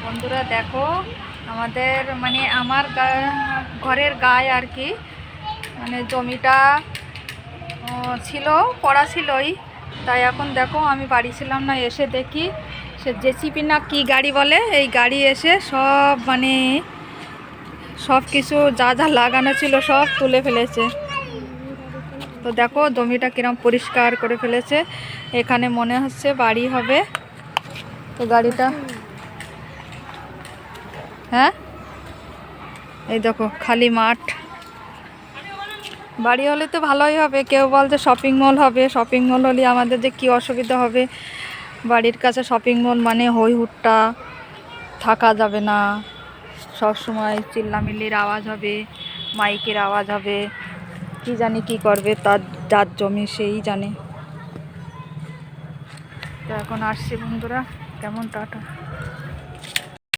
বন্ধুরা দেখো, আমাদের মানে আমার ঘরের গায়ে আর কি, মানে জমিটা ছিল, পড়া ছিলই। তাই এখন দেখো আমি বাড়ি ছিলাম না, এসে দেখি সে জেসিপি না কি গাড়ি বলে, এই গাড়ি এসে সব মানে সব কিছু যা যা লাগানো ছিল সব তুলে ফেলেছে। তো দেখো জমিটা কিরম পরিষ্কার করে ফেলেছে। এখানে মনে হচ্ছে বাড়ি হবে। তো গাড়িটা, হ্যাঁ এই দেখো খালি মাঠ। বাড়ি হলে তো ভালোই হবে। কেউ বলছে শপিং মল হবে, শপিং মল হলে আমাদের যে কী অসুবিধা হবে। বাড়ির কাছে শপিং মল মানে হই হুট্টা, থাকা যাবে না, সব সময় চিল্লামিল্লির আওয়াজ হবে, মাইকের আওয়াজ হবে, কি জানি কি করবে, তার যার জমি সেই জানে। তো এখন আসছি বন্ধুরা, কেমন টাটা।